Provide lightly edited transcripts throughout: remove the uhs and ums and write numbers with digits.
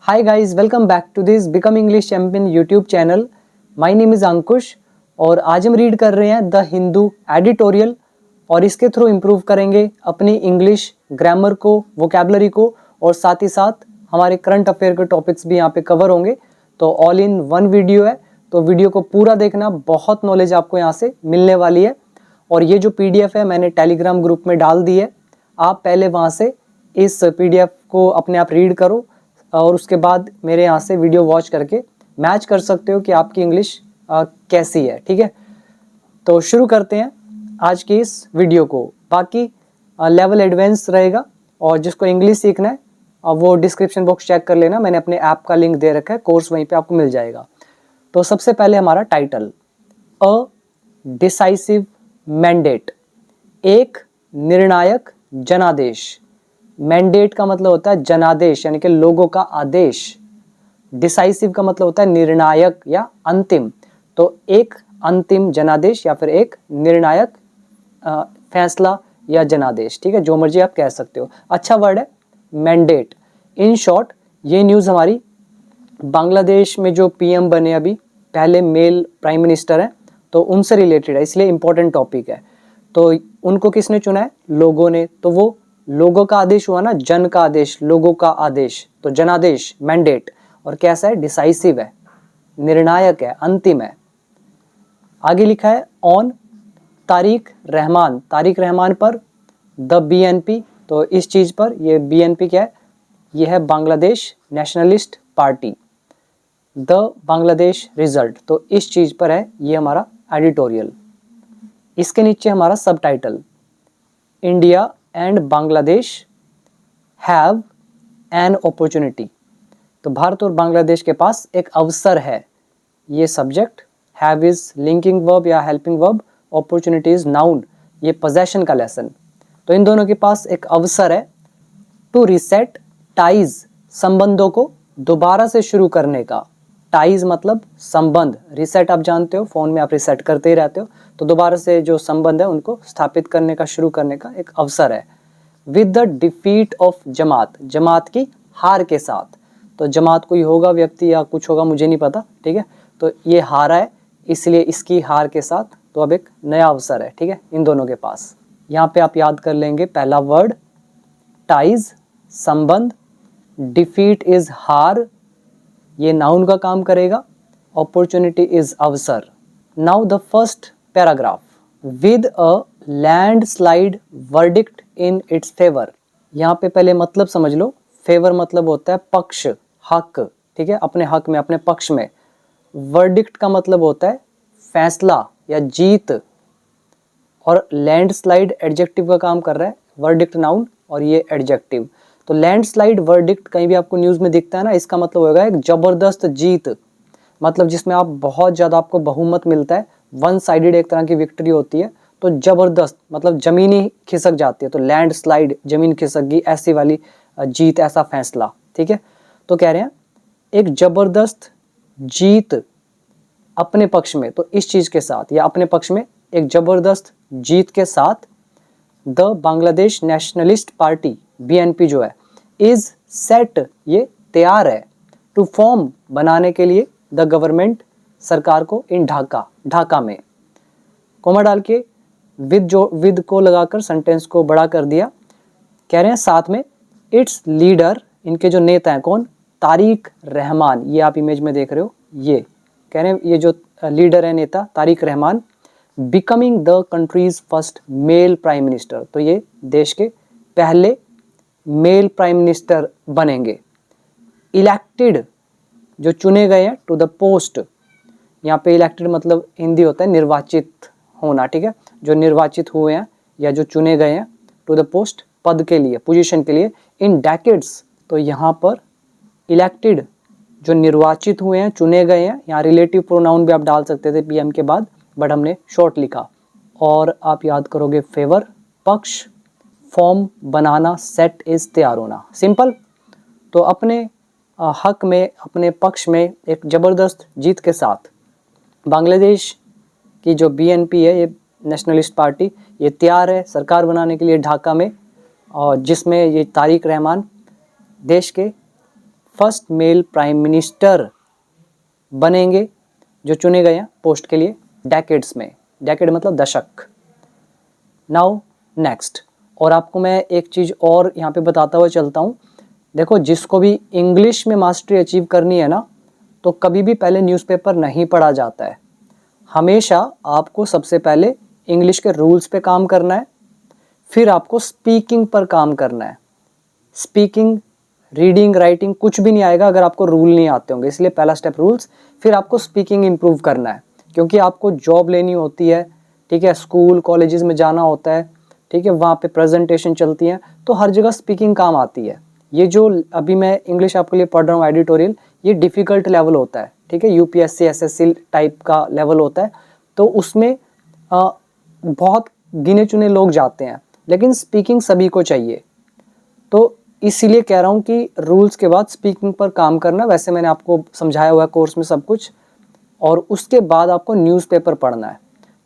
Hi guys, welcome back to this Become English Champion YouTube channel. My name is अंकुश और आज हम read कर रहे हैं द हिंदू एडिटोरियल और इसके थ्रू इम्प्रूव करेंगे अपनी इंग्लिश ग्रामर को, वोकेबलरी को और साथ ही साथ हमारे करंट अफेयर के टॉपिक्स भी यहाँ पे कवर होंगे। तो ऑल इन वन वीडियो है, तो वीडियो को पूरा देखना, बहुत नॉलेज आपको यहाँ से मिलने वाली है। और ये जो PDF है मैंने टेलीग्राम ग्रुप में डाल दी है, आप पहले वहाँ से इस PDF को अपने आप रीड करो और उसके बाद मेरे यहाँ से वीडियो वॉच करके मैच कर सकते हो कि आपकी इंग्लिश कैसी है। ठीक है, तो शुरू करते हैं आज की इस वीडियो को। बाकी लेवल एडवांस रहेगा और जिसको इंग्लिश सीखना है वो डिस्क्रिप्शन बॉक्स चेक कर लेना, मैंने अपने ऐप का लिंक दे रखा है, कोर्स वहीं पे आपको मिल जाएगा। तो सबसे पहले हमारा टाइटल, अ डिसाइसिव मैंडेट, एक निर्णायक जनादेश। मैंडेट का मतलब होता है जनादेश यानी कि लोगों का आदेश। डिसाइसिव का मतलब होता है निर्णायक या अंतिम। तो एक अंतिम जनादेश या फिर एक निर्णायक फैसला या जनादेश, ठीक है, जो मर्जी आप कह सकते हो। अच्छा वर्ड है मैंडेट। इन शॉर्ट ये न्यूज़ हमारी बांग्लादेश में जो PM बने अभी, पहले मेल प्राइम मिनिस्टर हैं, तो उनसे रिलेटेड है, इसलिए इम्पोर्टेंट टॉपिक है। तो उनको किसने चुना है? लोगों ने। तो वो लोगों का आदेश हुआ ना, जन का आदेश, लोगों का आदेश, तो जनादेश मैंडेट। और कैसा है? डिसाइसिव है, निर्णायक है, अंतिम है। आगे लिखा है ऑन तारिक रहमान, तारिक रहमान पर द BNP, तो इस चीज पर, ये BNP क्या है? ये है Bangladesh nationalist party. The Bangladesh result, तो इस चीज पर है ये हमारा एडिटोरियल। इसके नीचे हमारा सब title, India and Bangladesh have an opportunity, तो भारत और बांग्लादेश के पास एक अवसर है। ये subject, have is linking verb या helping verb, opportunity is noun, ये पोजेशन का लेसन। तो इन दोनों के पास एक अवसर है टू रिसेट टाइज, संबंधों को दोबारा से शुरू करने का। टाइज मतलब संबंध, रिसेट आप जानते हो, फोन में आप रिसेट करते ही रहते हो, तो दोबारा से जो संबंध है उनको स्थापित करने का, शुरू करने का एक अवसर है। विद द डिफीट ऑफ जमात, जमात की हार के साथ। तो जमात कोई होगा, व्यक्ति या कुछ होगा, मुझे नहीं पता, ठीक है। तो ये हारा है, इसलिए इसकी हार के साथ तो अब एक नया अवसर है, ठीक है, इन दोनों के पास। यहाँ पे आप याद कर लेंगे पहला वर्ड टाइज, संबंध, डिफीट इज हार, ये नाउन का काम करेगा, अपॉर्चुनिटी इज अवसर। Now the first paragraph, with a landslide verdict in its favour. यहाँ पे पहले मतलब समझ लो। फेवर मतलब होता है पक्ष, हक, ठीक है, अपने हक में, अपने पक्ष में। वर्डिक्ट का मतलब होता है फैसला या जीत। और लैंडस्लाइड एडजेक्टिव का काम कर रहा है, वर्डिक्ट नाउन और ये एडजेक्टिव। तो लैंडस्लाइड वर्डिक्ट कहीं भी आपको न्यूज़ में दिखता है ना, इसका मतलब होगा एक जबरदस्त जीत, मतलब जिसमें आप बहुत ज़्यादा, आपको बहुमत मिलता है, वन साइडेड एक तरह की विक्ट्री होती है। तो जबरदस्त मतलब जमीन ही खिसक जाती है, तो लैंडस्लाइड, जमीन खिसक गई, ऐसी वाली जीत, ऐसा फैसला, ठीक है। तो कह रहे हैं एक जबरदस्त जीत अपने पक्ष में, तो इस चीज़ के साथ या अपने पक्ष में एक जबरदस्त जीत के साथ the Bangladesh nationalist party BNP जो है, इज सेट, ये तैयार है, टू फॉर्म, बनाने के लिए, द गवर्नमेंट, सरकार को, इन ढाका, ढाका में। कोमा डाल के विद, जो विद को लगाकर सेंटेंस को बड़ा कर दिया। कह रहे हैं साथ में इट्स लीडर, इनके जो नेता हैं, कौन? तारिक रहमान, ये आप इमेज में देख रहे हो, ये कह रहे हैं ये जो लीडर है, नेता Tarique Rahman, becoming the country's first male prime minister, तो ये देश के पहले मेल प्राइम मिनिस्टर बनेंगे। इलेक्टेड, जो चुने गए हैं, टू द पोस्ट, यहाँ पे इलेक्टेड मतलब हिंदी होता है निर्वाचित होना, ठीक है, जो निर्वाचित हुए हैं या जो चुने गए हैं, टू द पोस्ट, पद के लिए, पोजीशन के लिए, इन डेकेड्स, तो यहाँ पर इलेक्टेड जो निर्वाचित हुए हैं, चुने गए हैं, यहाँ रिलेटिव प्रोनाउन भी आप डाल सकते थे PM के बाद, बट हमने शॉर्ट लिखा। और आप याद करोगे फेवर, पक्ष, फॉर्म, बनाना, सेट इज तैयार होना, सिंपल। तो अपने हक में, अपने पक्ष में एक जबरदस्त जीत के साथ बांग्लादेश की जो BNP है, ये नेशनलिस्ट पार्टी, ये तैयार है सरकार बनाने के लिए ढाका में, और जिसमें ये तारिक रहमान देश के फर्स्ट मेल प्राइम मिनिस्टर बनेंगे जो चुने गए हैं पोस्ट के लिए डेकेड्स में। डेकेड मतलब दशक। नाउ नेक्स्ट, और आपको मैं एक चीज़ और यहाँ पे बताता हुआ चलता हूँ। देखो, जिसको भी इंग्लिश में मास्टरी अचीव करनी है ना, तो कभी भी पहले न्यूज़पेपर नहीं पढ़ा जाता है। हमेशा आपको सबसे पहले इंग्लिश के रूल्स पे काम करना है, फिर आपको स्पीकिंग पर काम करना है। स्पीकिंग, रीडिंग, राइटिंग कुछ भी नहीं आएगा अगर आपको रूल नहीं आते होंगे। इसलिए पहला स्टेप रूल्स, फिर आपको स्पीकिंग इंप्रूव करना है, क्योंकि आपको जॉब लेनी होती है, ठीक है, स्कूल कॉलेजेस में जाना होता है, ठीक है, वहाँ पे प्रेजेंटेशन चलती हैं, तो हर जगह स्पीकिंग काम आती है। ये जो अभी मैं इंग्लिश आपके लिए पढ़ रहा हूँ एडिटोरियल, ये डिफ़िकल्ट लेवल होता है, ठीक है, यूपीएससी एसएससी टाइप का लेवल होता है, तो उसमें बहुत गिने चुने लोग जाते हैं, लेकिन स्पीकिंग सभी को चाहिए। तो इसीलिए कह रहा हूँ कि रूल्स के बाद स्पीकिंग पर काम करना। वैसे मैंने आपको समझाया हुआ है कोर्स में सब कुछ। और उसके बाद आपको न्यूज़पेपर पढ़ना है।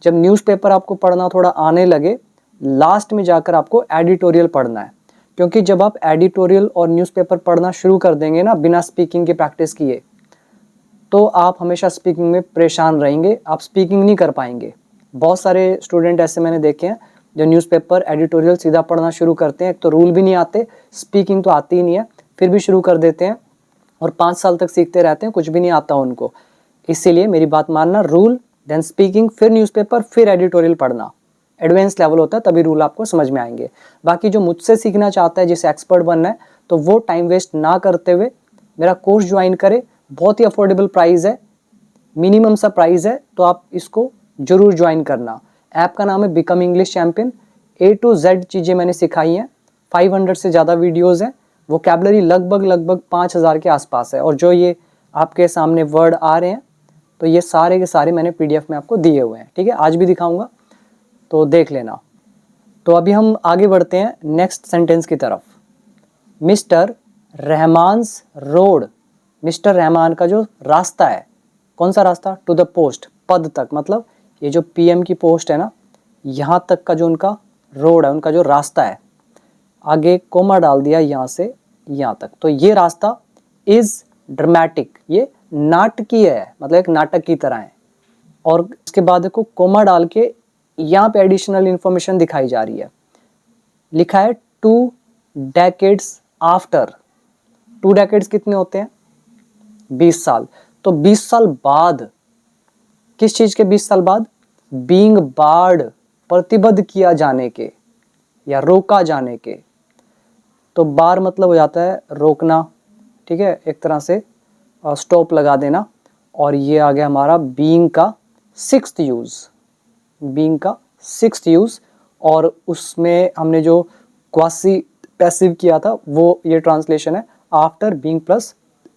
जब न्यूज़पेपर आपको पढ़ना थोड़ा आने लगे, लास्ट में जाकर आपको एडिटोरियल पढ़ना है, क्योंकि जब आप एडिटोरियल और न्यूज़पेपर पढ़ना शुरू कर देंगे ना बिना स्पीकिंग की प्रैक्टिस किए, तो आप हमेशा स्पीकिंग में परेशान रहेंगे, आप स्पीकिंग नहीं कर पाएंगे। बहुत सारे स्टूडेंट ऐसे मैंने देखे हैं जो न्यूज़पेपर एडिटोरियल सीधा पढ़ना शुरू करते हैं, एक तो रूल भी नहीं आते, स्पीकिंग तो आती ही नहीं है, फिर भी शुरू कर देते हैं और 5 साल तक सीखते रहते हैं, कुछ भी नहीं आता उनको। इसीलिए मेरी बात मानना, रूल देन स्पीकिंग, फिर न्यूज़पेपर, फिर एडिटोरियल पढ़ना। एडवांस लेवल होता है, तभी रूल आपको समझ में आएंगे। बाकी जो मुझसे सीखना चाहता है, जिसे एक्सपर्ट बनना है, तो वो टाइम वेस्ट ना करते हुए मेरा कोर्स ज्वाइन करे। बहुत ही अफोर्डेबल प्राइस है, मिनिमम सा प्राइस है, तो आप इसको जरूर ज्वाइन करना। ऐप का नाम है become English champion. A to Z चीज़ें मैंने सिखाई हैं, 500 से ज़्यादा वीडियोज़ हैं, वोकैबलरी लगभग 5000 के आसपास है। और जो ये आपके सामने वर्ड आ रहे हैं, तो ये सारे के सारे मैंने PDF में आपको दिए हुए हैं, ठीक है, आज भी दिखाऊंगा, तो देख लेना। तो अभी हम आगे बढ़ते हैं नेक्स्ट सेंटेंस की तरफ। मिस्टर रहमान्स रोड, मिस्टर रहमान का जो रास्ता है, कौन सा रास्ता? टू द पोस्ट, पद तक, मतलब ये जो PM की पोस्ट है ना, यहाँ तक का जो उनका रोड है, उनका जो रास्ता है, आगे कोमा डाल दिया यहाँ से यहाँ तक, तो ये रास्ता इज ड्रामेटिक, ये नाटकीय है, मतलब एक नाटक की तरह है। और इसके बाद देखो कोमा डाल के यहाँ पे एडिशनल इंफॉर्मेशन दिखाई जा रही है, लिखा है 2 डेकेड्स आफ्टर। 2 डेकेड्स कितने होते हैं? 20 साल। तो 20 साल बाद, किस चीज के 20 साल बाद? बीइंग बार्ड, प्रतिबद्ध किया जाने के या रोका जाने के। तो बार मतलब हो जाता है रोकना, ठीक है, एक तरह से स्टॉप लगा देना। और ये आ गया हमारा बीइंग का 6th यूज, बीइंग का 6th यूज। और उसमें हमने जो क्वासी पैसिव किया था, वो ये ट्रांसलेशन है आफ्टर बीइंग प्लस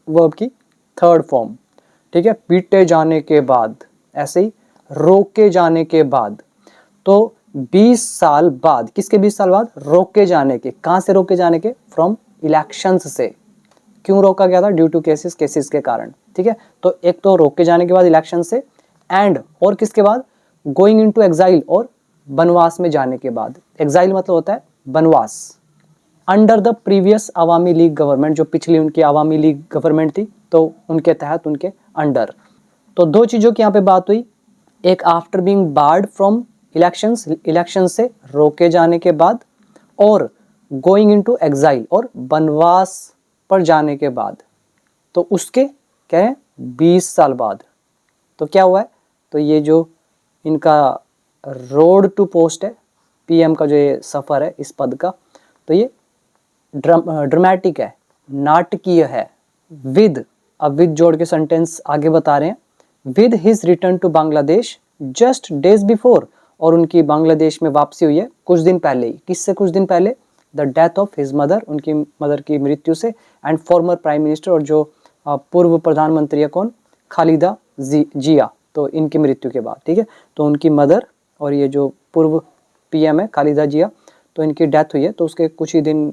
वर्ब की 3rd फॉर्म, ठीक है, पीटे जाने के बाद, ऐसे ही रोके जाने के बाद। तो 20 साल बाद, किसके 20 साल बाद? रोके जाने के। कहाँ से रोके जाने के? फ्रॉम इलेक्शंस से। क्यों रोका गया था? ड्यू टू केसेस के कारण, ठीक है। तो एक तो रोके जाने के बाद इलेक्शन से, एंड और किसके बाद? गोइंग इनटू एग्जाइल, और बनवास में जाने के बाद। एग्जाइल मतलब होता है बनवास। Under the previous Awami league government, जो पिछली उनकी अवामी लीग गवर्नमेंट थी, तो उनके तहत, उनके अंडर। तो 2 चीज़ों की यहाँ पे बात हुई, एक after being board from elections, election से रोके जाने के बाद, और गोइंग इनटू एग्जाइल, और बनवास पर जाने के बाद। तो उसके क्या है? 20 साल बाद। तो क्या हुआ है? तो ये जो इनका रोड टू पोस्ट है, PM का जो ये सफ़र है इस पद का, तो ये ड्रामेटिक है, नाटकीय है। विद, अब विद जोड़ के सेंटेंस आगे बता रहे हैं। With his return to Bangladesh just days before, और उनकी बांग्लादेश में वापसी हुई है कुछ दिन पहले ही। किससे कुछ दिन पहले? The death of his mother, उनकी मदर की मृत्यु से, एंड फॉर्मर प्राइम मिनिस्टर, और जो पूर्व प्रधानमंत्री है कौन? खालिदा जिया, तो इनकी मृत्यु के बाद, ठीक है। तो उनकी मदर और ये जो पूर्व PM है खालिदा जिया, तो इनकी डेथ हुई है, तो उसके कुछ ही दिन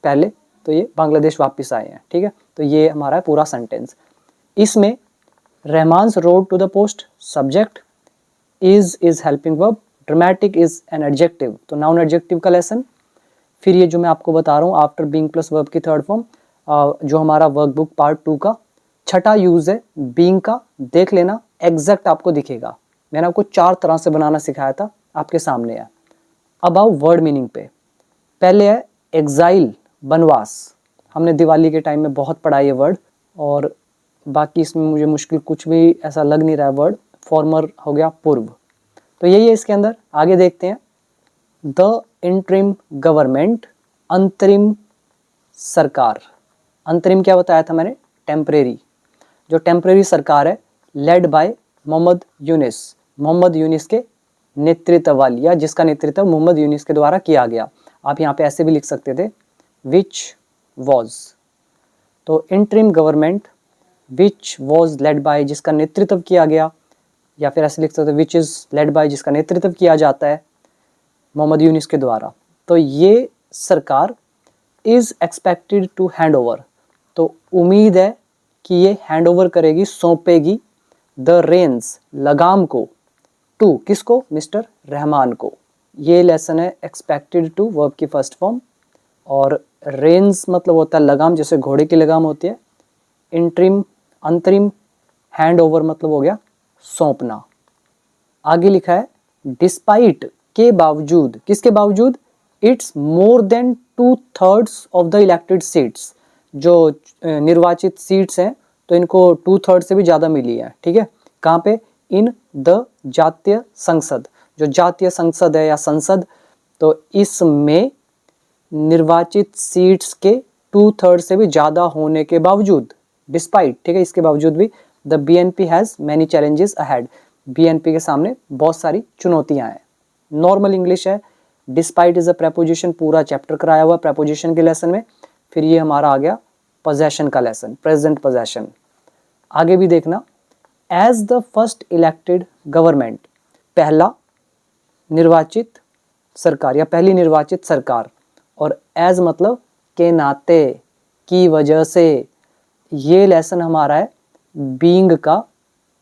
पहले तो ये बांग्लादेश वापस आए हैं, ठीक है। तो ये हमारा पूरा सेंटेंस। इसमें Rahman's road to the post, subject, is helping verb, dramatic is an adjective, तो नाउन एडजेक्टिव का लेसन। फिर ये जो मैं आपको बता रहा हूँ आफ्टर बीइंग प्लस वर्ब की 3rd फॉर्म, जो हमारा वर्कबुक पार्ट 2 का छठा यूज है बीइंग का, देख लेना, एग्जैक्ट आपको दिखेगा। मैंने आपको 4 तरह से बनाना सिखाया था, आपके सामने है। अब आओ वर्ड मीनिंग पे। पहले है एग्जाइल, बनवास। हमने दिवाली के टाइम में बहुत पढ़ा ये वर्ड, और बाकी इसमें मुझे मुश्किल कुछ भी ऐसा लग नहीं रहा है वर्ड। फॉर्मर हो गया पूर्व, तो यही है इसके अंदर। आगे देखते हैं। द इंटरिम गवर्नमेंट, अंतरिम सरकार। अंतरिम क्या बताया था मैंने? टेम्परेरी। जो टेम्परेरी सरकार है, लेड बाय मोहम्मद यूनिस, मोहम्मद यूनिस के नेतृत्व वाली, या जिसका नेतृत्व मोहम्मद यूनिस के द्वारा किया गया। आप यहाँ पे ऐसे भी लिख सकते थे, विच वॉज। तो interim government which was led by, जिसका नेतृत्व किया गया, या फिर ऐसे लिख सकते थे विच इज़ लेड बाय, जिसका नेतृत्व किया जाता है मोहम्मद यूनिस के द्वारा। तो ये सरकार is expected to hand over, तो उम्मीद है कि ये हैंड ओवर करेगी, सौंपेगी द रेंस, लगाम को, टू किसको? मिस्टर रहमान को। ये लेसन है एक्सपेक्टेड टू, वर्ब की फर्स्ट फॉर्म, और रेंस मतलब होता है लगाम, जैसे घोड़े की लगाम होती है। इंटरिम, अंतरिम, हैंड ओवर मतलब हो गया सौंपना। आगे लिखा है डिस्पाइट, के बावजूद, किसके बावजूद? It's more than 2/3 of the elected seats, जो निर्वाचित सीट्स हैं तो इनको 2/3 से भी ज़्यादा मिली है। ठीक है, कहाँ पे? इन द जातीय संसद, जो जातीय संसद है या संसद, तो इसमें निर्वाचित सीट्स के 2/3 से भी ज़्यादा होने के बावजूद, डिस्पाइट, ठीक है, इसके बावजूद भी, the BNP has many challenges ahead, BNP के सामने बहुत सारी चुनौतियां हैं। नॉर्मल इंग्लिश है। डिस्पाइट इज अ प्रेपोजिशन, पूरा चैप्टर कराया हुआ प्रेपोजिशन के लेसन में। फिर ये हमारा आ गया पोजेशन का लेसन, प्रेजेंट पोजेशन। आगे भी देखना, as the first elected government, पहला निर्वाचित सरकार या पहली निर्वाचित सरकार, और एज मतलब के नाते, की वजह से। ये लेसन हमारा है बीइंग का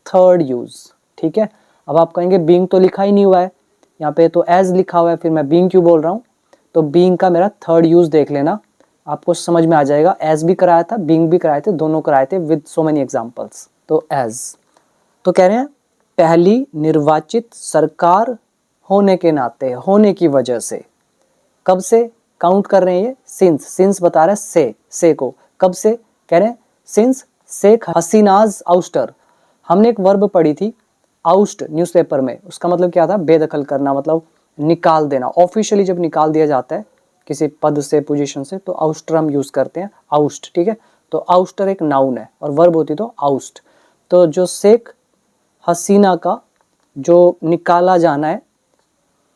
थर्ड यूज। ठीक है, अब आप कहेंगे बीइंग तो लिखा ही नहीं हुआ है यहाँ पे, तो एज लिखा हुआ है, फिर मैं बीइंग क्यों बोल रहा हूँ? तो बीइंग का मेरा थर्ड यूज देख लेना, आपको समझ में आ जाएगा। एज भी कराया था, बीइंग भी कराए थे, दोनों कराए थे विद सो मेनी एग्जांपल्स। तो एज, तो कह रहे हैं पहली निर्वाचित सरकार होने के नाते, होने की वजह से। कब से काउंट कर रहे हैं ये? सिंस, सिंस बता रहा है से को, कब से? कह रहे हैं सिंस शेख हसीनाज आउस्टर। हमने एक वर्ब पढ़ी थी आउस्ट न्यूज़पेपर में, उसका मतलब क्या था? बेदखल करना, मतलब निकाल देना। ऑफिशियली जब निकाल दिया जाता है किसी पद से, पोजीशन से, तो आउस्टर हम यूज करते हैं, आउस्ट। ठीक है, तो आउस्टर एक नाउन है और वर्ब होती तो आउस्ट। तो जो शेख हसीना का जो निकाला जाना है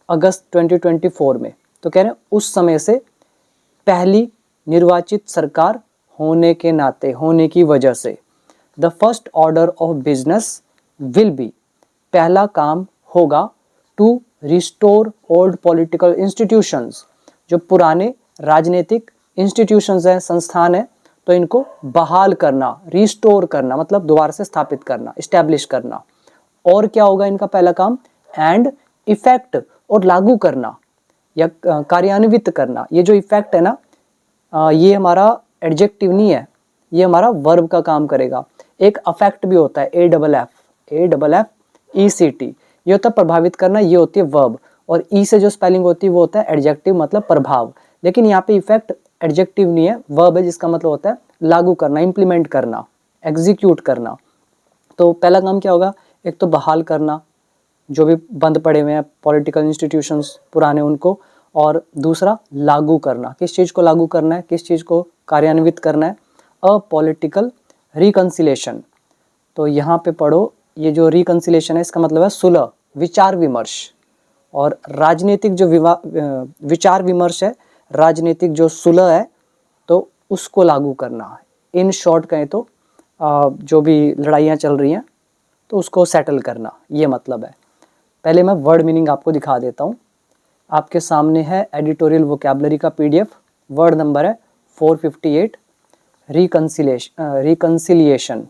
अगस्त 2024 में, तो कह रहे हैं उस समय से पहली निर्वाचित सरकार होने के नाते, होने की वजह से, the first order of business will be, पहला काम होगा, to restore old political institutions, जो पुराने राजनीतिक इंस्टीट्यूशंस हैं, संस्थान हैं, तो इनको बहाल करना, रिस्टोर करना मतलब दोबारा से स्थापित करना, इस्टेब्लिश करना। और क्या होगा इनका पहला काम? एंड इफेक्ट, और लागू करना या कार्यान्वित करना। ये जो इफेक्ट है ना, ये हमारा एडजेक्टिव नहीं है, ये हमारा वर्ब का काम करेगा। एक अफेक्ट भी होता है, AFFECT, ये होता है प्रभावित करना, ये होती है वर्ब, और ई से जो स्पेलिंग होती है वो होता है एडजेक्टिव, मतलब प्रभाव। लेकिन यहाँ पे इफेक्ट एडजेक्टिव नहीं है, वर्ब है, जिसका मतलब होता है लागू करना, इम्प्लीमेंट करना, एग्जीक्यूट करना। तो पहला काम क्या होगा? एक तो बहाल करना जो भी बंद पड़े हुए हैं पॉलिटिकल इंस्टीट्यूशंस पुराने उनको, और दूसरा लागू करना। किस चीज़ को लागू करना है? किस चीज़ को कार्यान्वित करना है? A political reconciliation. तो यहाँ पे पढ़ो, ये जो रिकन्सिलेशन है इसका मतलब है सुलह, विचार विमर्श। और राजनीतिक जो विचार विमर्श है, राजनीतिक जो सुलह है, तो उसको लागू करना। इन शॉर्ट कहें तो जो भी लड़ाइयाँ चल रही हैं तो उसको सेटल करना, ये मतलब है। पहले मैं वर्ड मीनिंग आपको दिखा देता हूँ। आपके सामने है एडिटोरियल वोकैबुलरी का PDF, वर्ड नंबर है 458। रिकन्सिलिएशन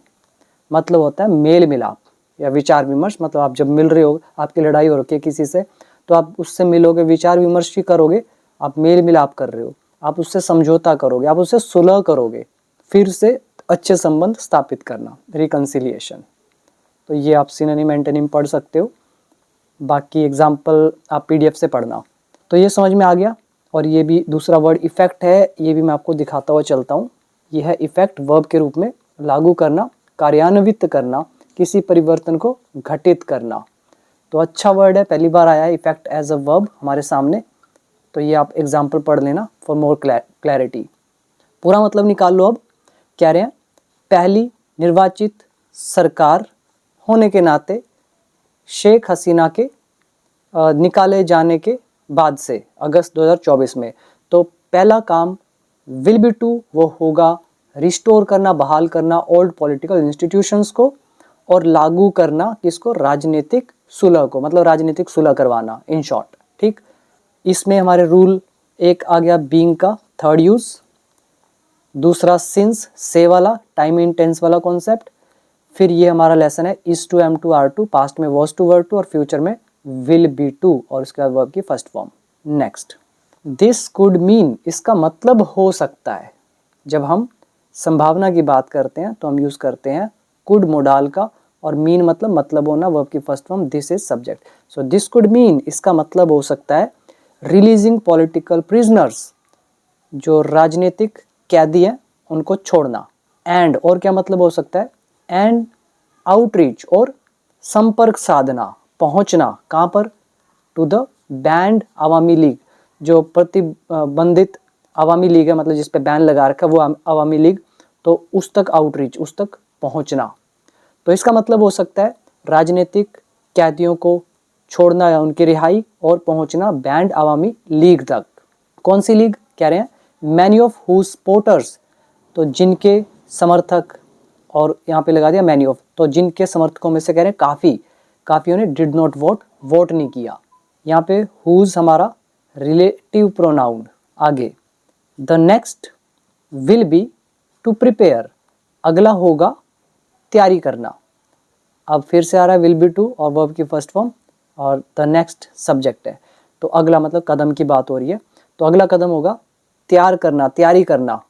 मतलब होता है मेल मिलाप या विचार विमर्श। मतलब आप जब मिल रहे हो, आपकी लड़ाई हो रही है किसी से, तो आप उससे मिलोगे, विचार विमर्श ही करोगे, आप मेल मिलाप कर रहे हो, आप उससे समझौता करोगे, आप उससे सुलह करोगे। फिर से अच्छे संबंध स्थापित करना, रिकन्सिलिएशन। तो ये आप सिनोनिम एंटोनिम पढ़ सकते हो, बाकी एग्जाम्पल आप PDF से पढ़ना। तो ये समझ में आ गया। और ये भी दूसरा वर्ड इफ़ेक्ट है, ये भी मैं आपको दिखाता हुआ चलता हूँ। ये है इफ़ेक्ट, वर्ब के रूप में लागू करना, कार्यान्वित करना, किसी परिवर्तन को घटित करना। तो अच्छा वर्ड है, पहली बार आया है इफ़ेक्ट एज अ वर्ब हमारे सामने। तो ये आप एग्जाम्पल पढ़ लेना फॉर मोर क्लैरिटी। पूरा मतलब निकाल लो। अब कह रहे हैं पहली निर्वाचित सरकार होने के नाते शेख हसीना के निकाले जाने के बाद से अगस्त 2024 में, तो पहला काम विल बी टू वो होगा रिस्टोर करना, बहाल करना ओल्ड पॉलिटिकल इंस्टीट्यूशंस को, और लागू करना किसको, राजनीतिक सुलह को, मतलब राजनीतिक सुलह करवाना इन शॉर्ट। ठीक, इसमें हमारे रूल एक आ गया बीइंग का थर्ड यूज, दूसरा सिंस से वाला टाइम इन टेंस वाला कॉन्सेप्ट, फिर ये हमारा लेसन है is to am to are to, past में वॉज टू वर टू, और फ्यूचर में विल बी टू, और उसके बाद वर्ब की first form. Next, this could mean, इसका मतलब हो सकता है। जब हम संभावना की बात करते हैं तो हम यूज करते हैं कुड मोडाल का, और मीन मतलब होना, वर्ब की first form, this is subject. So this could mean, इसका मतलब हो सकता है रिलीजिंग पॉलिटिकल प्रिजनर्स, जो राजनीतिक कैदी हैं उनको छोड़ना। एंड, और क्या मतलब हो सकता है, एंड आउटरीच, और संपर्क साधना, पहुंचना कहाँ पर, to the banned Awami League, जो प्रतिबंधित अवामी लीग है, मतलब जिस पे बैन लगा रखा है वो अवामी लीग, तो उस तक आउटरीच, उस तक पहुंचना। तो इसका मतलब हो सकता है राजनीतिक कैदियों को छोड़ना या उनकी रिहाई और पहुंचना बैंड अवामी लीग तक। कौन सी लीग कह रहे हैं, मैनी ऑफ हुज सपोर्टर्स, तो जिनके समर्थक, और यहाँ पे लगा दिया मैनी ऑफ, तो जिनके समर्थकों में से कह रहे हैं काफियों ने डिड नॉट वोट नहीं किया। यहाँ पे हुज हमारा रिलेटिव प्रोनाउन। आगे, the next will be to prepare, अगला होगा तैयारी करना। अब फिर से आ रहा है विल बी टू और वर्ब की फर्स्ट फॉर्म, और द नेक्स्ट सब्जेक्ट है, तो अगला मतलब कदम की बात हो रही है। तो अगला कदम होगा तैयार करना, तैयारी करना,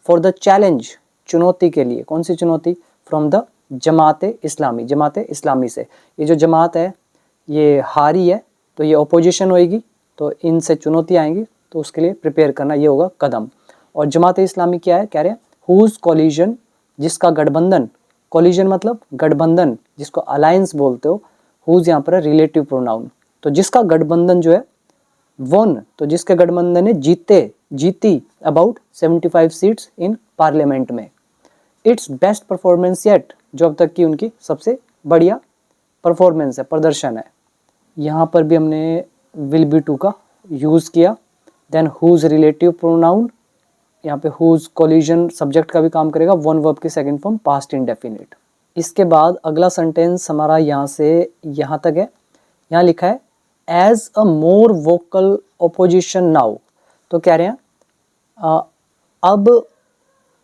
फॉर द चैलेंज, चुनौती के लिए। कौन सी चुनौती, फ्रॉम द जमात इस्लामी से। ये जो जमात है ये हारी है, तो ये अपोजिशन होएगी, तो इनसे चुनौती आएंगी, तो उसके लिए प्रिपेयर करना, ये होगा कदम। और जमात इस्लामी क्या है, कह रहे हैं हुज कोलिजन, जिसका गठबंधन, कोलिजन मतलब गठबंधन, जिसको अलायंस बोलते हो, हुज यहाँ पर रिलेटिव प्रोनाउन, तो जिसका गठबंधन जो है वन, तो जिसके गठबंधन ने जीती अबाउट 75 सीट्स इन पार्लियामेंट में। इट्स बेस्ट परफॉर्मेंस येट, जो अब तक की उनकी सबसे बढ़िया परफॉर्मेंस है, प्रदर्शन है। यहाँ पर भी हमने विल बी टू का यूज़ किया। देन हुज रिलेटिव प्रोनाउन, यहाँ पे हुज कोलिजन सब्जेक्ट का भी काम करेगा, वन वर्ब की सेकंड फॉर्म पास्ट इंडेफिनिट। इसके बाद अगला सेंटेंस हमारा यहाँ से यहाँ तक है। यहाँ लिखा है as a more vocal opposition now, तो कह रहे हैं अब,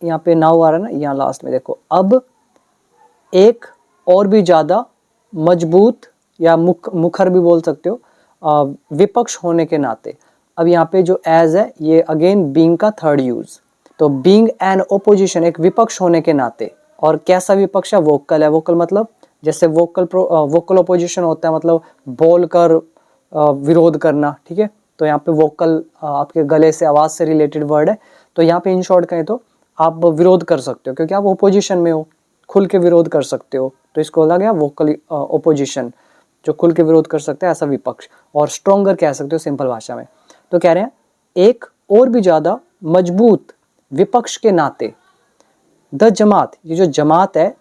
यहाँ पे नाउ आ रहा है ना, यहाँ लास्ट में देखो, अब एक और भी ज़्यादा मजबूत या मुखर भी बोल सकते हो, विपक्ष होने के नाते। अब यहाँ पे जो एज है ये अगेन बीइंग का थर्ड यूज, तो बीइंग एन ओपोजिशन, एक विपक्ष होने के नाते। और कैसा विपक्ष है, वोकल है। वोकल मतलब जैसे वोकल ओपोजिशन होता है, मतलब बोलकर विरोध करना, ठीक है। तो यहाँ पे वोकल आपके गले से, आवाज से रिलेटेड वर्ड है। तो यहाँ पे इन शॉर्ट कहें तो आप विरोध कर सकते हो, क्योंकि आप ओपोजिशन में हो, खुल के विरोध कर सकते हो, तो इसको बोला गया वोकल ओपोजिशन, जो खुल के विरोध कर सकते हैं ऐसा विपक्ष। और स्ट्रोंगर कह सकते हो सिंपल भाषा में। तो कह रहे हैं एक और भी ज्यादा मजबूत विपक्ष के नाते, द जमात, ये जो जमात है,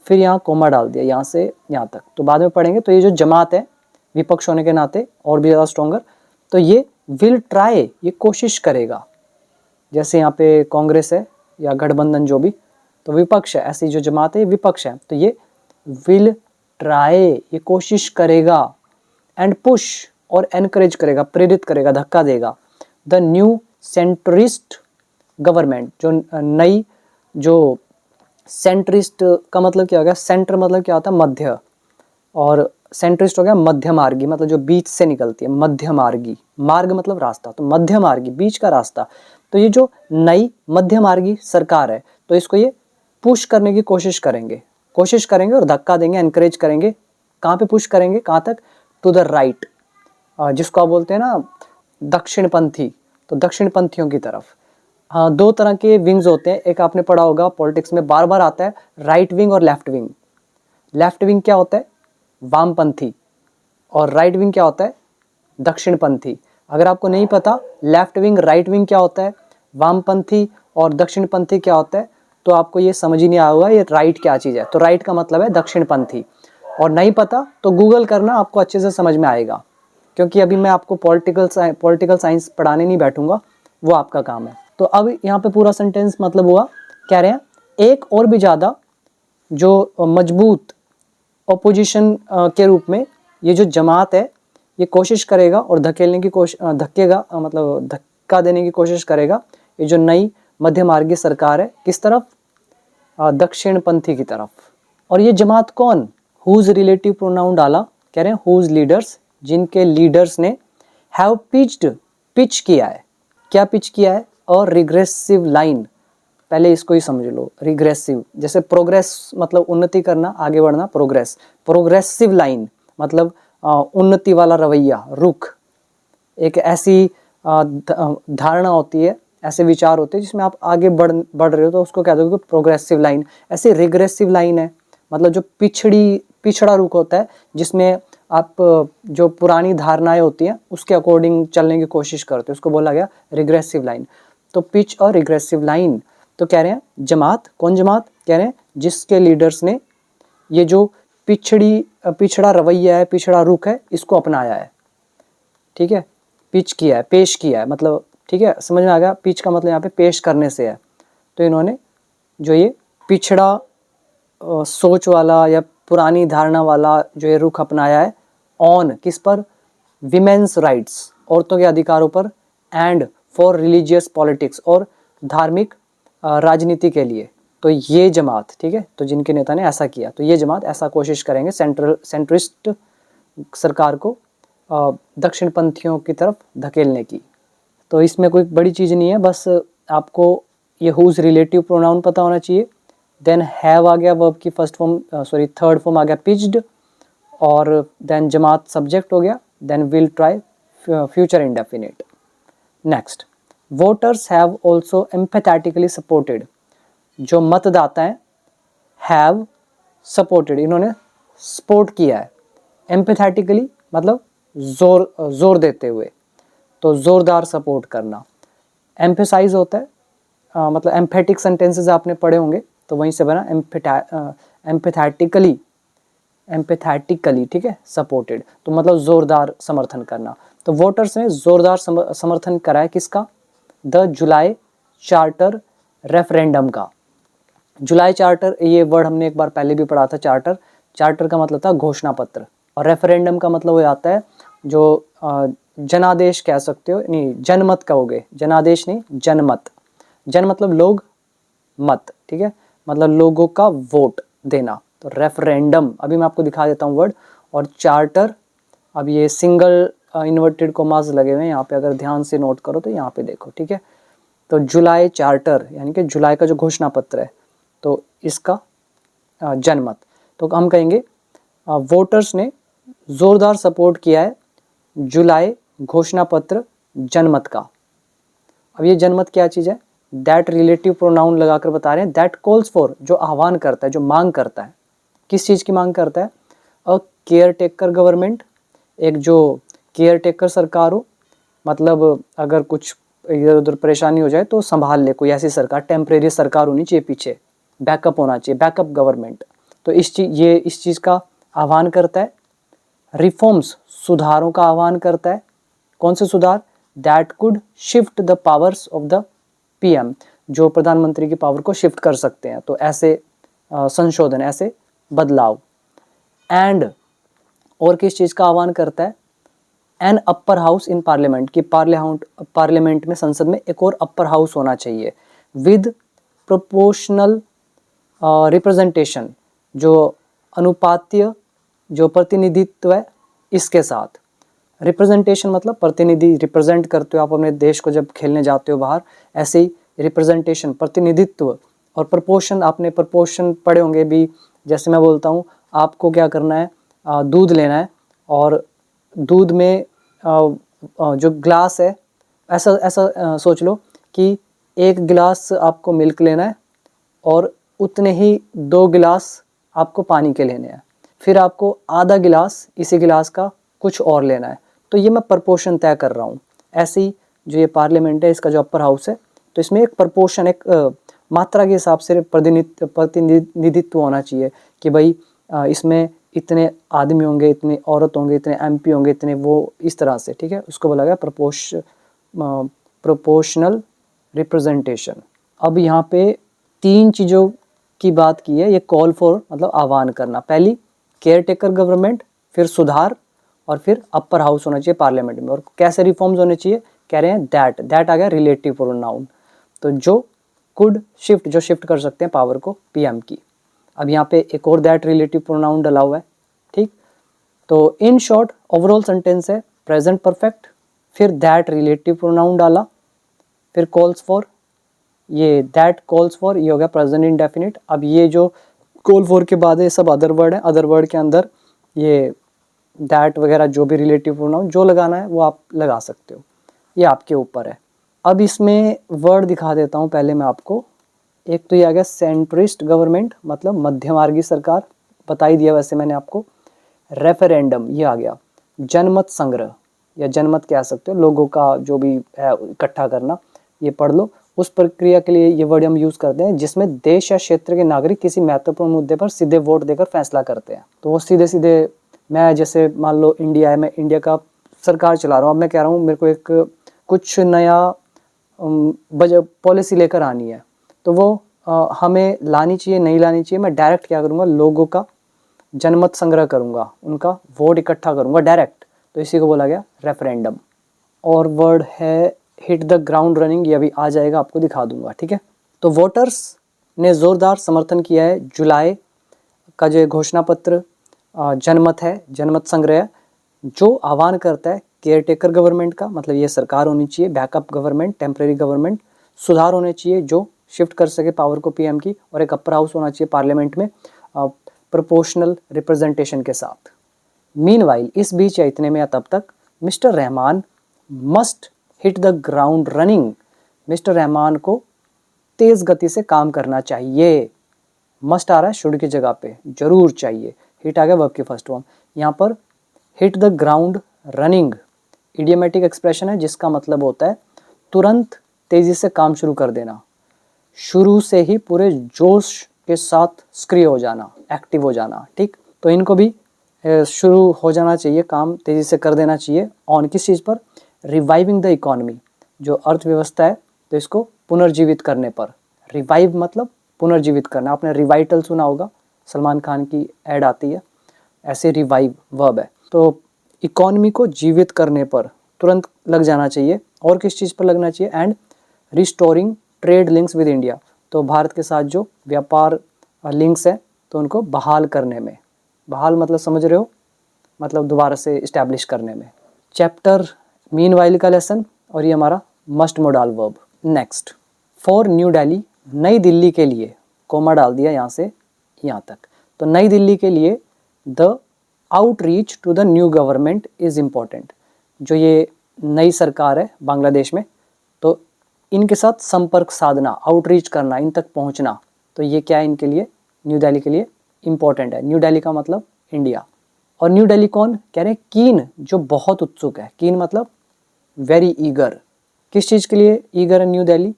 फिर यहाँ कोमा डाल दिया यहाँ से यहाँ तक, तो बाद में पढ़ेंगे। तो ये जो जमात है विपक्ष होने के नाते और भी ज़्यादा स्ट्रोंगर, तो ये विल ट्राई, ये कोशिश करेगा। जैसे यहाँ पे कांग्रेस है या गठबंधन जो भी, तो विपक्ष है, ऐसी जो जमात है विपक्ष है, तो ये विल ट्राई, ये कोशिश करेगा। एंड पुश, और एनकरेज करेगा, प्रेरित करेगा, धक्का देगा। द न्यू सेंट्रिस्ट गवर्नमेंट, जो नई, जो सेंट्रिस्ट का मतलब क्या हो गया, सेंटर मतलब क्या होता है, मध्य, और सेंट्रिस्ट हो गया मध्य मार्गी, मतलब जो बीच से निकलती है, मध्य मार्गी, मार्ग मतलब रास्ता, तो मध्य मार्गी बीच का रास्ता। तो ये जो नई मध्य मार्गी सरकार है, तो इसको ये पुश करने की कोशिश करेंगे और धक्का देंगे, एनकरेज करेंगे। कहाँ पे पुश करेंगे, कहाँ तक, टू द राइट, जिसको आप बोलते हैं ना दक्षिणपंथी, तो दक्षिणपंथियों की तरफ। हाँ, दो तरह के विंग्स होते हैं, एक आपने पढ़ा होगा पॉलिटिक्स में बार बार आता है, राइट विंग और लेफ्ट विंग। लेफ्ट विंग क्या होता है, वामपंथी, और राइट विंग क्या होता है, दक्षिणपंथी। अगर आपको नहीं पता लेफ्ट विंग राइट विंग क्या होता है, वामपंथी और दक्षिणपंथी क्या होता है, तो आपको ये समझ ही नहीं आया होगा ये राइट क्या चीज़ है। तो राइट का मतलब है दक्षिणपंथी, और नहीं पता तो गूगल करना, आपको अच्छे से समझ में आएगा। क्योंकि अभी मैं आपको पॉलिटिकल साइंस पढ़ाने नहीं बैठूंगा, वो आपका काम है। तो अब यहाँ पे पूरा सेंटेंस मतलब हुआ, कह रहे हैं एक और भी ज़्यादा जो मजबूत ऑपोजिशन के रूप में ये जो जमात है ये कोशिश करेगा और धकेलने की धक्केगा, मतलब धक्का देने की कोशिश करेगा ये जो नई मध्यमार्गी सरकार है, किस तरफ, दक्षिणपंथी की तरफ। और ये जमात कौन, हुज रिलेटिव प्रोनाउन डाला, कह रहे हैं हुज लीडर्स, जिनके लीडर्स ने हैव पिच किया है। क्या पिच किया है, और रिग्रेसिव लाइन, पहले इसको ही समझ लो, रिग्रेसिव जैसे प्रोग्रेस मतलब उन्नति करना, आगे बढ़ना, प्रोग्रेसिव लाइन मतलब उन्नति वाला रवैया, रुख। एक ऐसी धारणा होती है, ऐसे विचार होते हैं जिसमें आप आगे बढ़ रहे हो, तो उसको कह दोगे प्रोग्रेसिव लाइन। ऐसे रिग्रेसिव लाइन है, मतलब जो पिछड़ा रुख होता है, जिसमें आप जो पुरानी धारणाएं होती हैं उसके अकॉर्डिंग चलने की कोशिश करते हो, उसको बोला गया रिग्रेसिव लाइन। तो पिच और रिग्रेसिव लाइन। तो कह रहे हैं जमात, कौन जमात, कह रहे हैं जिसके लीडर्स ने ये जो पिछड़ा रवैया है, पिछड़ा रुख है, इसको अपनाया है। ठीक है, पिच किया है, पेश किया है, मतलब ठीक है, समझ में आ गया। पिच का मतलब यहाँ पे पेश करने से है। तो इन्होंने जो ये पिछड़ा सोच वाला या पुरानी धारणा वाला जो ये रुख अपनाया है, ऑन किस पर, विमेन्स राइट्स, औरतों के अधिकारों पर, एंड फॉर रिलीजियस पॉलिटिक्स, और धार्मिक राजनीति के लिए। तो ये जमात, ठीक है, तो जिनके नेता ने ऐसा किया, तो ये जमात ऐसा कोशिश करेंगे सेंट्रिस्ट सरकार को दक्षिणपंथियों की तरफ धकेलने की। तो इसमें कोई बड़ी चीज़ नहीं है, बस आपको ये हुज रिलेटिव प्रोनाउन पता होना चाहिए। देन हैव आ गया वर्ब की फर्स्ट फॉर्म, थर्ड फॉर्म आ गया पिच्ड, और देन जमात सब्जेक्ट हो गया, then will try future indefinite. Next, voters have also emphatically supported, जो मतदाता हैं, हैव सपोर्टेड, इन्होंने सपोर्ट किया है। एम्पैथेटिकली मतलब जोर देते हुए, तो जोरदार सपोर्ट करना। एम्फेसाइज होता है मतलब एम्फेटिक सेंटेंसेस आपने पढ़े होंगे, तो वहीं से बना एम्पैथेटिकली, ठीक है, सपोर्टेड, तो मतलब जोरदार समर्थन करना। तो वोटर्स ने जोरदार समर्थन करा है किसका, द जुलाई चार्टर रेफरेंडम का। जुलाई चार्टर, ये वर्ड हमने एक बार पहले भी पढ़ा था। चार्टर का मतलब था घोषणा पत्र, और रेफरेंडम का मतलब हो जाता है जो जनादेश कह सकते हो, नहीं जनमत कहोगे, जनादेश नहीं जनमत। जन मतलब लोग, मत, ठीक है, मतलब लोगों का वोट देना। तो रेफरेंडम, अभी मैं आपको दिखा देता हूँ वर्ड। और चार्टर, अब ये सिंगल इन्वर्टेड कॉमास लगे हुए हैं यहाँ पे, अगर ध्यान से नोट करो तो यहाँ पे देखो, ठीक है। तो जुलाई चार्टर यानी कि जुलाई का जो घोषणा पत्र है, तो इसका जनमत। तो हम कहेंगे वोटर्स ने जोरदार सपोर्ट किया है जुलाई घोषणा पत्र जनमत का। अब ये जनमत क्या चीज़ है, दैट रिलेटिव प्रोनाउन लगाकर बता रहे हैं, दैट कॉल्स फॉर, जो आह्वान करता है, जो मांग करता है। किस चीज़ की मांग करता है, अ केयर टेकर गवर्नमेंट, एक जो केयर टेकर सरकार हो, मतलब अगर कुछ इधर उधर परेशानी हो जाए तो संभाल ले, कोई ऐसी सरकार, टेम्परेरी सरकार होनी चाहिए, पीछे बैकअप होना चाहिए, बैकअप गवर्नमेंट। तो इस चीज़ का आह्वान करता है। रिफॉर्म्स, सुधारों का आह्वान करता है। कौन से सुधार, that could shift the powers of the PM, जो प्रधानमंत्री की पावर को शिफ्ट कर सकते हैं। तो ऐसे संशोधन, ऐसे बदलाव। एंड, और किस चीज़ का आह्वान करता है, an upper house in parliament, की पार्लियामेंट में, संसद में एक और अपर हाउस होना चाहिए, विद प्रोपोर्शनल रिप्रेजेंटेशन, जो अनुपातीय जो प्रतिनिधित्व है इसके साथ। रिप्रेजेंटेशन मतलब प्रतिनिधि, रिप्रेजेंट करते हो आप अपने देश को जब खेलने जाते हो बाहर, ऐसे ही रिप्रेजेंटेशन प्रतिनिधित्व। और प्रपोर्शन, आपने प्रपोर्शन पढ़े होंगे भी, जैसे मैं बोलता हूँ आपको क्या करना है, दूध लेना है और दूध में जो ग्लास है, ऐसा ऐसा सोच लो कि एक गिलास आपको मिल्क लेना है और उतने ही 2 गिलास आपको पानी के लेने हैं, फिर आपको आधा गिलास इसी गिलास का कुछ और लेना है। तो ये मैं प्रपोर्शन तय कर रहा हूँ। ऐसे ही जो ये पार्लियामेंट है, इसका जो अपर हाउस है, तो इसमें एक प्रपोर्शन, एक मात्रा के हिसाब से प्रतिनिधित्व होना चाहिए कि भाई इसमें इतने आदमी होंगे, इतने औरत होंगे, इतने एमपी होंगे, इतने वो, इस तरह से, ठीक है। उसको बोला गया प्रोपोर्शनल रिप्रेजेंटेशन। अब यहाँ पे 3 चीज़ों की बात की है, ये कॉल फॉर मतलब आह्वान करना। पहली केयर टेकर गवर्नमेंट, फिर सुधार, और फिर अपर हाउस होना चाहिए पार्लियामेंट में। और कैसे रिफॉर्म्स होने चाहिए, कह रहे हैं दैट आ गया रिलेटिव प्रोनाउन, तो जो कुड शिफ्ट, जो शिफ्ट कर सकते हैं पावर को पीएम की। अब यहाँ पे एक और दैट रिलेटिव प्रोनाउन डला हुआ है, ठीक। तो इन शॉर्ट ओवरऑल सेंटेंस है प्रेजेंट परफेक्ट, फिर दैट रिलेटिव प्रोनाउन डाला, फिर कॉल्स फॉर, ये दैट कॉल्स फॉर, ये हो गया प्रेजेंट इंडेफिनिट। अब ये जो कॉल फॉर के बाद है सब अदर वर्ड है, अदर वर्ड के अंदर ये दैट वगैरह जो भी रिलेटिव प्रोनाउन जो लगाना है वो आप लगा सकते हो, ये आपके ऊपर है। अब इसमें वर्ड दिखा देता हूँ पहले मैं आपको। एक तो ये आ गया सेंट्रिस्ट गवर्नमेंट, मतलब मध्यमार्गी सरकार, बता ही दिया वैसे मैंने आपको। रेफरेंडम, ये आ गया जनमत संग्रह, या जनमत कह सकते हो, लोगों का जो भी है इकट्ठा करना, ये पढ़ लो। उस प्रक्रिया के लिए ये वर्ड हम यूज़ करते हैं जिसमें देश या क्षेत्र के नागरिक किसी महत्वपूर्ण मुद्दे पर सीधे वोट देकर फैसला करते हैं। तो वो सीधे सीधे, मैं जैसे मान लो इंडिया है, मैं इंडिया का सरकार चला रहा हूँ, अब मैं कह रहा हूँ मेरे को एक कुछ नया बजट पॉलिसी लेकर आनी है, तो वो हमें लानी चाहिए नहीं लानी चाहिए, मैं डायरेक्ट क्या करूँगा, लोगों का जनमत संग्रह करूँगा, उनका वोट इकट्ठा करूँगा डायरेक्ट, तो इसी को बोला गया रेफरेंडम। और वर्ड है हिट द ग्राउंड रनिंग, ये अभी आ जाएगा, आपको दिखा दूंगा, ठीक है। तो वोटर्स ने ज़ोरदार समर्थन किया है जुलाई का जो घोषणा पत्र जनमत है, जनमत संग्रह, जो आह्वान करता है केयर टेकर गवर्नमेंट का, मतलब ये सरकार होनी चाहिए, बैकअप गवर्नमेंट, टेम्परेरी गवर्नमेंट, सुधार होने चाहिए जो शिफ्ट कर सके पावर को पीएम की, और एक अपर हाउस होना चाहिए पार्लियामेंट में प्रोपोर्शनल रिप्रेजेंटेशन के साथ। मीनवाइल, इस बीच या इतने में या तब तक, mister Rahman must hit the ground running, mister Rahman को तेज गति से काम करना चाहिए। मस्ट आ रहा है शुड की जगह पे, जरूर चाहिए। हिट आ गया वर्ब की फर्स्ट फॉर्म। यहाँ पर hit the ground running idiomatic expression है जिसका मतलब होता है तुरंत तेजी से काम शुरू कर देना, शुरू से ही पूरे जोश के साथ सक्रिय हो जाना, एक्टिव हो जाना, ठीक। तो इनको भी शुरू हो जाना चाहिए, काम तेजी से कर देना चाहिए। ऑन किस चीज़ पर, रिवाइविंग द इकोनॉमी, जो अर्थव्यवस्था है तो इसको पुनर्जीवित करने पर। रिवाइव मतलब पुनर्जीवित करना, आपने रिवाइटल सुना होगा, सलमान खान की ऐड आती है, ऐसे रिवाइव वर्ब है। तो इकोनॉमी को जीवित करने पर तुरंत लग जाना चाहिए। और किस चीज़ पर लगना चाहिए, and restoring trade links with India, तो भारत के साथ जो व्यापार लिंक्स हैं तो उनको बहाल करने में, बहाल मतलब समझ रहे हो, मतलब दोबारा से इस्टेब्लिश करने में। चैप्टर मीनवाइल का लेसन, और ये हमारा must modal verb. Next, for new Delhi, नई दिल्ली के लिए, कोमा डाल दिया यहाँ से यहाँ तक। तो नई दिल्ली के लिए the outreach to the new government is important, जो ये नई सरकार है बांग्लादेश में, तो इनके साथ संपर्क साधना, आउटरीच करना, इन तक पहुंचना, तो ये क्या है इनके लिए, न्यू दिल्ली के लिए इम्पॉर्टेंट है। न्यू दिल्ली का मतलब इंडिया। और न्यू दिल्ली कौन कह रहे हैं, कीन, जो बहुत उत्सुक है, कीन मतलब वेरी ईगर। किस चीज़ के लिए ईगर है न्यू दिल्ली,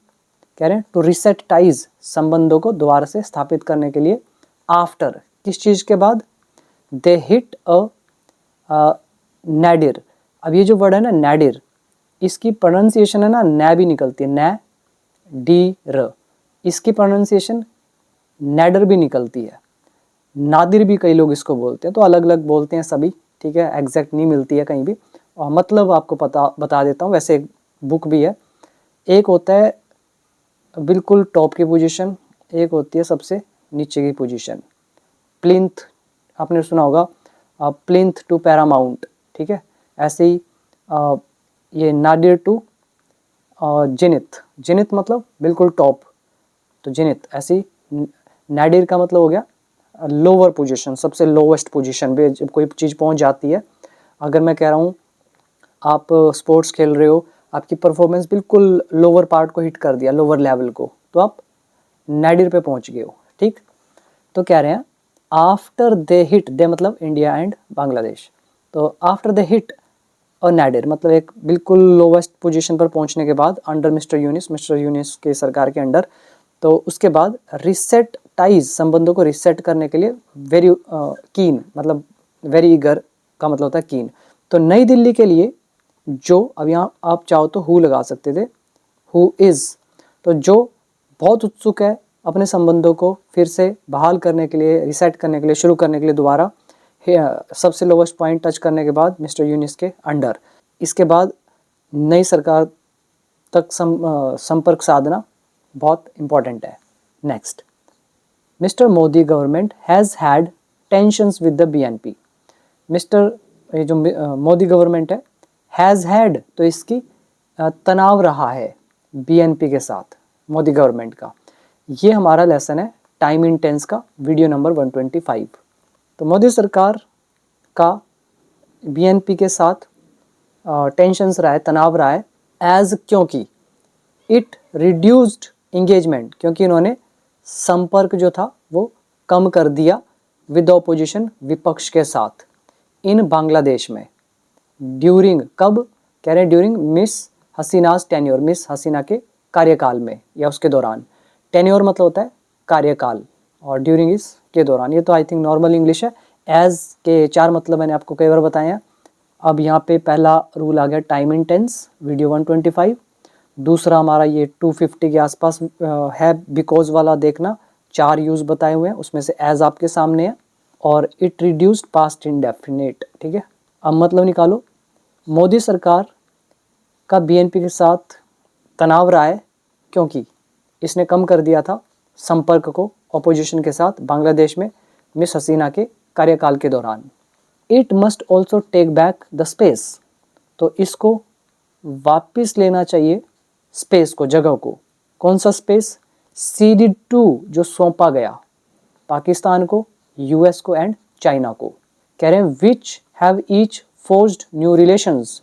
कह रहे हैं टू रिसेट टाइज, संबंधों को दोबारा से स्थापित करने के लिए। आफ्टर, किस चीज़ के बाद, दे हिट अ नैडिर। अब ये जो वर्ड है ना नैडिर, इसकी प्रोनाउंसिएशन है ना नै भी निकलती है, नै डी र, इसकी प्रोनाउंसिएशन नैडर भी निकलती है, नादिर भी कई लोग इसको बोलते हैं, तो अलग अलग बोलते हैं सभी, ठीक है, एग्जैक्ट नहीं मिलती है कहीं भी। और मतलब आपको बता देता हूँ, वैसे एक बुक भी है, एक होता है बिल्कुल टॉप की पोजीशन, एक होती है सबसे नीचे की पोजीशन। प्लिंथ आपने सुना होगा, प्लिंथ टू पैरामाउंट, ठीक है। ऐसे ही ये नादिर टू जिनिथ, जिनिथ मतलब बिल्कुल टॉप, तो जिनिथ। ऐसे ही नादिर का मतलब हो गया लोअर पोजीशन, सबसे लोवेस्ट पोजीशन पे जब कोई चीज़ पहुंच जाती है। अगर मैं कह रहा हूँ आप स्पोर्ट्स खेल रहे हो, आपकी परफॉर्मेंस बिल्कुल लोअर पार्ट को हिट कर दिया, लोअर लेवल को, तो आप नादिर पे पहुंच गए हो, ठीक। तो कह रहे हैं आफ्टर दे हिट, दे मतलब इंडिया एंड बांग्लादेश, तो आफ्टर दे हिट और नादिर मतलब एक बिल्कुल लोवेस्ट पोजीशन पर पहुंचने के बाद अंडर मिस्टर यूनिस के सरकार के अंडर, तो उसके बाद रिसेट टाइज, संबंधों को रिसेट करने के लिए वेरी कीन, मतलब वेरी ईगर का मतलब होता है कीन। तो नई दिल्ली के लिए जो, अब यहाँ आप चाहो तो हु लगा सकते थे, हु इज़, तो जो बहुत उत्सुक है अपने संबंधों को फिर से बहाल करने के लिए, रिसेट करने के लिए, शुरू करने के लिए दोबारा, सबसे लोवेस्ट पॉइंट टच करने के बाद मिस्टर यूनिस के अंडर, इसके बाद नई सरकार तक संपर्क साधना बहुत इम्पॉर्टेंट है। Next, mister Modi government has had tensions with the BNP. Mister, ये जो मोदी गवर्नमेंट है, हैज़ हैड, तो इसकी तनाव रहा है बीएनपी के साथ, मोदी गवर्नमेंट का। ये हमारा लेसन है टाइम इन टेंस का, वीडियो नंबर 125। तो मोदी सरकार का बीएनपी के साथ टेंशंस रहा है, तनाव रहा है, एज, क्योंकि इट रिड्यूस्ड इंगेजमेंट, क्योंकि इन्होंने संपर्क जो था वो कम कर दिया विद ऑपोजिशन, विपक्ष के साथ, इन बांग्लादेश में, ड्यूरिंग, कब कह रहे हैं, ड्यूरिंग मिस हसीनाज टेन्योर, मिस हसीना के कार्यकाल में या उसके दौरान। टेन्योर मतलब होता है कार्यकाल और ड्यूरिंग इस के दौरान। ये तो आई थिंक नॉर्मल इंग्लिश है। एज के 4 मतलब मैंने आपको कई बार बताए हैं। अब यहाँ पे पहला रूल आ गया टाइम इन टेंस, वीडियो 125। दूसरा हमारा ये 250 के आसपास है, बिकॉज वाला देखना, 4 यूज़ बताए हुए हैं, उसमें से एज आपके सामने है, और इट रिड्यूस्ड पास्ट इंडेफिनिट, ठीक है। अब मतलब निकालो, मोदी सरकार का बीएनपी के साथ तनाव रहा है क्योंकि इसने कम कर दिया था संपर्क को ऑपोजिशन के साथ बांग्लादेश में मिस हसीना के कार्यकाल के दौरान। It must also take back the space, तो इसको वापस लेना चाहिए स्पेस को, जगह को। कौन सा स्पेस? सीडेड टू, जो सौंपा गया पाकिस्तान को, यूएस को एंड चाइना को। कह रहे हैं which have each forced new relations,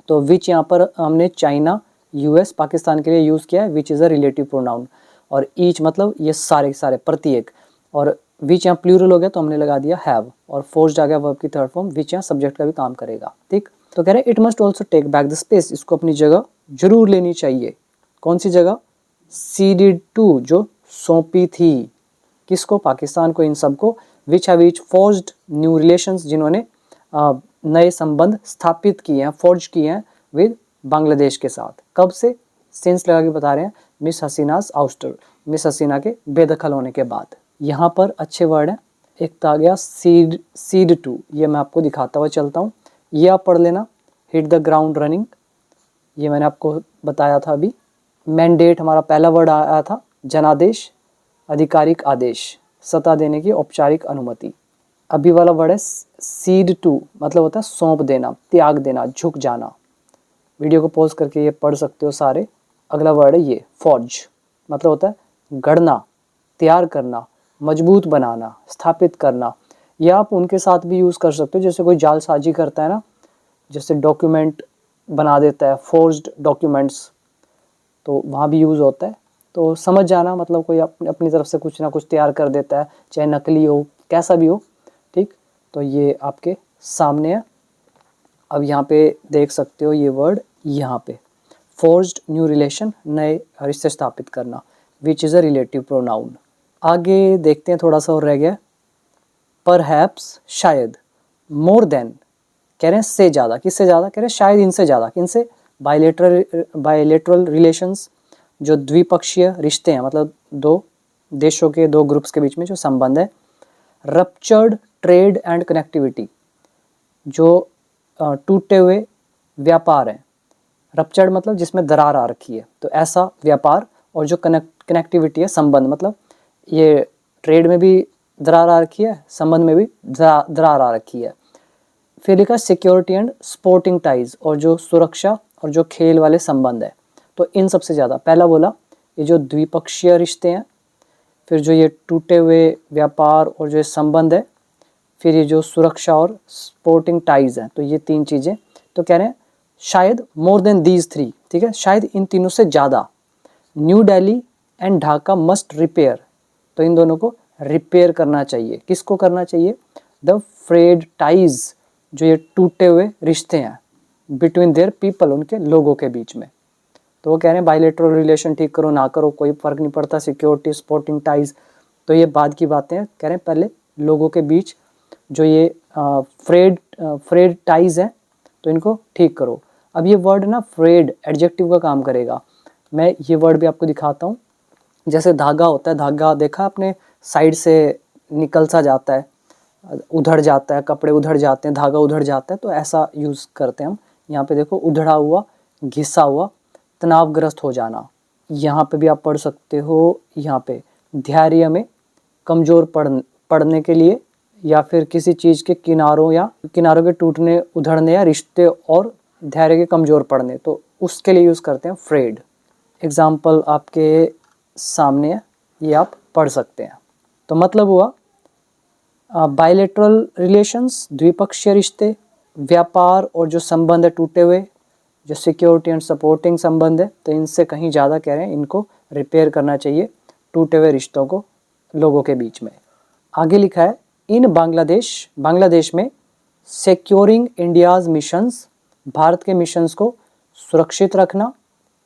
तो विच यहाँ पर हमने चाइना, यूएस, पाकिस्तान के लिए यूज़ किया है, which is a relative pronoun, और ईच मतलब ये सारे सारे, प्रत्येक, और विच यहाँ प्लूरल हो गया तो हमने लगा दिया हैव, और फोर्स्ड आ गया वर्ब की थर्ड फॉर्म, विच यहाँ सब्जेक्ट का भी काम करेगा, ठीक। तो कह रहे हैं it must also take back the space, इसको अपनी जगह जरूर लेनी चाहिए। कौन सी जगह? सीडेड टू, जो सौंपी थी, किसको? पाकिस्तान को, इन सबको। Which have each forced new relations, जिन्होंने नए संबंध स्थापित किए हैं, फोर्ज किए हैं विद बांग्लादेश के साथ। कब से? सिंस लगा के बता रहे हैं, मिस हसीनास आउस्टर, मिस हसीना के बेदखल होने के बाद। यहाँ पर अच्छे वर्ड हैं, एक तो आ गया सीड टू, ये मैं आपको दिखाता हुआ चलता हूँ, ये आप पढ़ लेना। हिट द ग्राउंड रनिंग, ये मैंने आपको बताया था अभी। मैंडेट हमारा पहला वर्ड आया था, जनादेश, आधिकारिक आदेश, सत्ता देने की औपचारिक अनुमति। अभी वाला वर्ड है सीड टू, मतलब होता है सौंप देना, त्याग देना, झुक जाना। वीडियो को पॉज करके ये पढ़ सकते हो सारे। अगला वर्ड है ये फौज, मतलब होता है गढ़ना, तैयार करना, मजबूत बनाना, स्थापित करना। या आप उनके साथ भी यूज़ कर सकते हो, जैसे कोई जालसाजी करता है ना, जैसे डॉक्यूमेंट बना देता है, फोर्ज्ड डॉक्यूमेंट्स, तो वहाँ भी यूज़ होता है। तो समझ जाना, मतलब कोई अपनी तरफ से कुछ ना कुछ तैयार कर देता है, चाहे नकली हो, कैसा भी हो, ठीक। तो ये आपके सामने है। अब यहाँ पे देख सकते हो ये वर्ड, यहाँ पे फोर्स्ड न्यू रिलेशन, नए रिश्ते स्थापित करना, which is a relative pronoun. आगे देखते हैं, थोड़ा सा और रह गया। परहैप्स, शायद, मोर देन, कह रहे हैं से ज़्यादा, किससे ज़्यादा? कह रहे हैं शायद इनसे ज़्यादा, किनसे? बायलेटरल रिलेशंस, जो द्विपक्षीय रिश्ते हैं, मतलब दो देशों के, दो ग्रुप्स के बीच में जो संबंध है। रप्चर्ड ट्रेड एंड कनेक्टिविटी, जो टूटे हुए व्यापार हैं। रप्चर्ड मतलब जिसमें दरार आ रखी है, तो ऐसा व्यापार, और जो कनेक्टिविटी है, संबंध, मतलब ये ट्रेड में भी दरार आ रखी है, संबंध में भी दरार आ रखी है। फिर लिखा सिक्योरिटी एंड स्पोर्टिंग टाइज, और जो सुरक्षा और जो खेल वाले संबंध है, तो इन सबसे ज़्यादा पहला बोला ये जो द्विपक्षीय रिश्ते हैं, फिर जो ये टूटे हुए व्यापार और जो ये संबंध है, फिर ये जो सुरक्षा और स्पोर्टिंग टाइज हैं, तो ये तीन चीज़ें। तो कह रहे हैं शायद मोर देन दीज थ्री, ठीक है, शायद इन तीनों से ज़्यादा new Delhi and Dhaka must repair, तो इन दोनों को रिपेयर करना चाहिए। किसको करना चाहिए? द फ्रेड टाइज, जो ये टूटे हुए रिश्ते हैं बिटवीन देयर पीपल, उनके लोगों के बीच में। तो वो कह रहे हैं बायलैटरल रिलेशन ठीक करो ना करो कोई फ़र्क नहीं पड़ता, सिक्योरिटी स्पोर्टिंग टाइज, तो ये बाद की बातें हैं। कह रहे हैं पहले लोगों के बीच जो ये फ्रेड टाइज हैं, तो इनको ठीक करो। अब ये वर्ड ना फ्रेड एडजेक्टिव का काम करेगा। मैं ये वर्ड भी आपको दिखाता हूँ। जैसे धागा होता है, धागा देखा आपने, साइड से निकल सा जाता है, उधड़ जाता है, कपड़े उधड़ जाते हैं, धागा उधड़ जाता है, तो ऐसा यूज़ करते हैं हम। यहाँ पे देखो उधड़ा हुआ, घिसा हुआ, तनावग्रस्त हो जाना। यहाँ पे भी आप पढ़ सकते हो, यहाँ पे धैर्य में कमज़ोर पड़ने के लिए, या फिर किसी चीज़ के किनारों या किनारों के टूटने उधड़ने, या रिश्ते और धैर्य के कमज़ोर पड़ने, तो उसके लिए यूज़ करते हैं फ्रेड। एग्ज़ाम्पल आपके सामने है, ये आप पढ़ सकते हैं। तो मतलब हुआ बायलैटरल रिलेशंस, द्विपक्षीय रिश्ते, व्यापार और जो संबंध है टूटे हुए, जो सिक्योरिटी एंड सपोर्टिंग संबंध है, तो इनसे कहीं ज़्यादा कह रहे हैं इनको रिपेयर करना चाहिए, टूटे हुए रिश्तों को लोगों के बीच में। आगे लिखा है इन बांग्लादेश में सिक्योरिंग इंडियाज़ मिशंस, भारत के मिशंस को सुरक्षित रखना,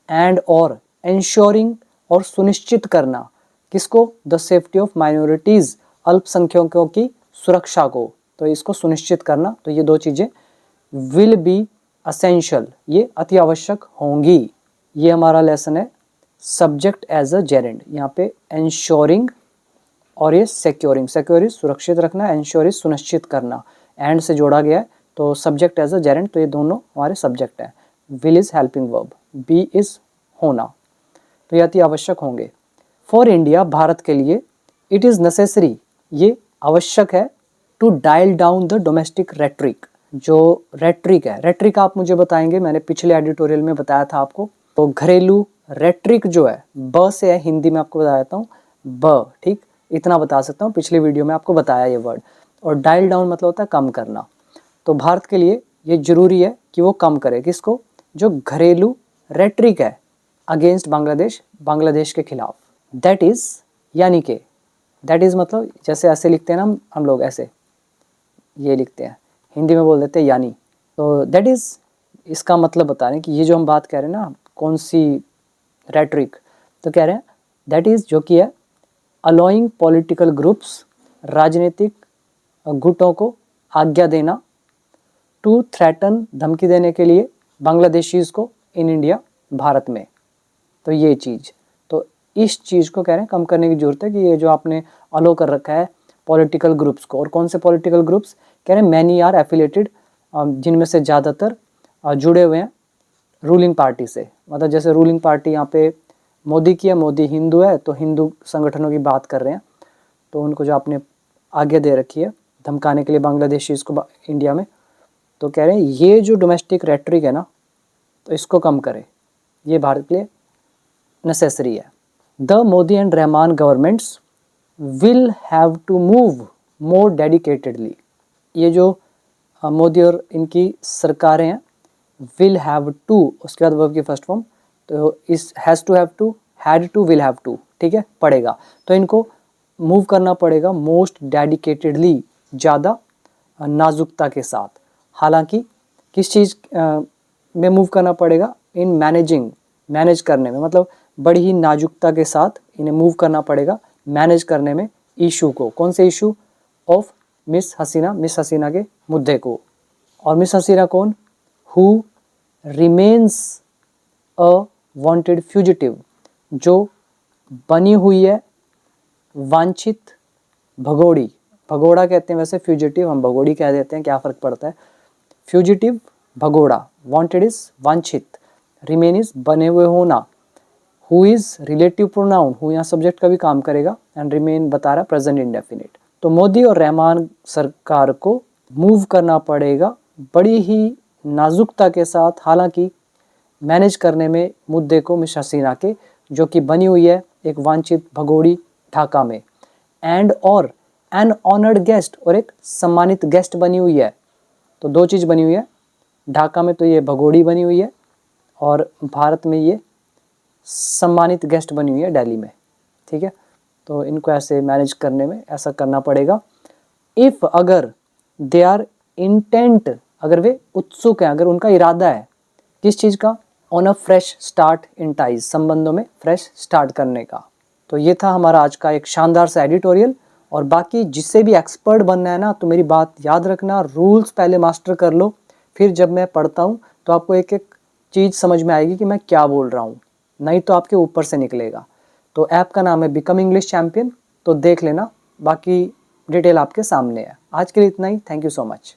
एंड और एंश्योरिंग और सुनिश्चित करना, किसको? द सेफ्टी ऑफ माइनॉरिटीज़, अल्पसंख्यकों की सुरक्षा को, तो इसको सुनिश्चित करना। तो ये दो चीज़ें विल बी असेंशियल, ये अति आवश्यक होंगी। ये हमारा लेसन है सब्जेक्ट एज अ जेरेंड। यहाँ पे एंश्योरिंग और ये सिक्योरिंग, सिक्योर सुरक्षित रखना, एंश्योर सुनिश्चित करना, एंड से जोड़ा गया है, तो सब्जेक्ट एज अ जेरेंड, तो ये दोनों हमारे सब्जेक्ट हैं। Will is helping verb, be is होना, तो ये अति आवश्यक होंगे। फॉर इंडिया, भारत के लिए, इट इज़ नेसेसरी, ये आवश्यक है, to dial down the domestic rhetoric, जो रेट्रिक है, रेट्रिक आप मुझे बताएंगे, मैंने पिछले एडिटोरियल में बताया था आपको। तो घरेलू रेट्रिक जो है, ब से है, हिंदी में आपको बता देता हूँ, ब, ठीक, इतना बता सकता हूँ, पिछले वीडियो में आपको बताया ये वर्ड। और डायल डाउन मतलब होता है कम करना। तो भारत के लिए ये जरूरी है कि वो कम करे, किसको? जो घरेलू रेट्रिक है अगेंस्ट बांग्लादेश के खिलाफ। दैट इज़, यानी कि, दैट इज़ मतलब जैसे ऐसे लिखते हैं ना हम लोग, ऐसे ये लिखते हैं, हिंदी में बोल देते हैं यानी। तो दैट इज़, इसका मतलब बता रहे हैं कि ये जो हम बात कह रहे हैं ना, कौन सी रेट्रिक, तो कह रहे हैं दैट इज़, जो कि है अलाउइंग पॉलिटिकल ग्रुप्स, राजनीतिक गुटों को आज्ञा देना, टू थ्रेटन, धमकी देने के लिए, बांग्लादेशीज़ को इन इंडिया, भारत में। तो ये चीज़, तो इस चीज़ को कह रहे हैं कम करने की ज़रूरत है, कि ये जो आपने अलो कर रखा है पॉलिटिकल ग्रुप्स को, और कौन से पॉलिटिकल ग्रुप्स? कह रहे हैं मैनी आर एफिलेटेड, जिनमें से ज़्यादातर जुड़े हुए हैं रूलिंग पार्टी से। मतलब जैसे रूलिंग पार्टी यहाँ पे मोदी की है, मोदी हिंदू है, तो हिंदू संगठनों की बात कर रहे हैं, तो उनको जो आपने आगे दे रखी है धमकाने के लिए बांग्लादेशी इसको इंडिया में, तो कह रहे हैं ये जो डोमेस्टिक रेट्रिक है ना, तो इसको कम करे, ये भारत के लिए नेसेसरी है। The Modi and Rahman governments will have to move more dedicatedly, ये जो मोदी और इनकी सरकारें हैं, विल हैव टू, उसके बाद वर्ब की फर्स्ट फॉर्म, तो इस has to, have to, had to, will have to, ठीक है, पड़ेगा, तो इनको मूव करना पड़ेगा मोस्ट डेडिकेटेडली, ज़्यादा नाजुकता के साथ। हालांकि किस चीज़ में मूव करना पड़ेगा? इन मैनेजिंग, मैनेज करने में, मतलब बड़ी ही नाजुकता के साथ इन्हें मूव करना पड़ेगा मैनेज करने में इशू को। कौन से इशू? ऑफ मिस हसीना के मुद्दे को। और मिस हसीना कौन? Who remains a wanted fugitive, जो बनी हुई है वांछित भगोड़ी, भगोड़ा कहते हैं वैसे, फ्यूजिटिव हम भगोड़ी कह देते हैं, क्या फ़र्क पड़ता है? फ्यूजिटिव भगोड़ा, वांटेड इज वांछित, रिमेन इज बने हुए होना, who is relative pronoun, who यहाँ सब्जेक्ट का भी काम करेगा, एंड रिमेन बता रहा प्रेजेंट इंडेफिनिट, तो मोदी और रहमान सरकार को मूव करना पड़ेगा बड़ी ही नाजुकता के साथ, हालांकि मैनेज करने में मुद्दे को मिस हसीना के, जो कि बनी हुई है एक वांछित भगोड़ी ढाका में, एंड और एन ऑनर्ड गेस्ट, और एक सम्मानित गेस्ट बनी हुई है। तो दो चीज़ बनी हुई है, ढाका में तो ये भगोड़ी बनी हुई है और भारत में ये सम्मानित गेस्ट बनी हुई है दिल्ली में, ठीक है। तो इनको ऐसे मैनेज करने में ऐसा करना पड़ेगा। इफ़ अगर दे आर इंटेंट, अगर वे उत्सुक हैं, अगर उनका इरादा है किस चीज़ का, on a fresh start in ties, संबंधों में फ्रेश स्टार्ट करने का। तो ये था हमारा आज का एक शानदार सा एडिटोरियल। और बाकी जिससे भी एक्सपर्ट बनना है ना, तो मेरी बात याद रखना, रूल्स पहले मास्टर कर लो, फिर जब मैं पढ़ता हूँ तो आपको एक एक चीज़ समझ में आएगी कि मैं क्या बोल रहा हूँ, नहीं तो आपके ऊपर से निकलेगा। तो ऐप का नाम है बिकम इंग्लिश चैम्पियन, तो देख लेना, बाकी डिटेल आपके सामने है। आज के लिए इतना ही, थैंक यू सो मच।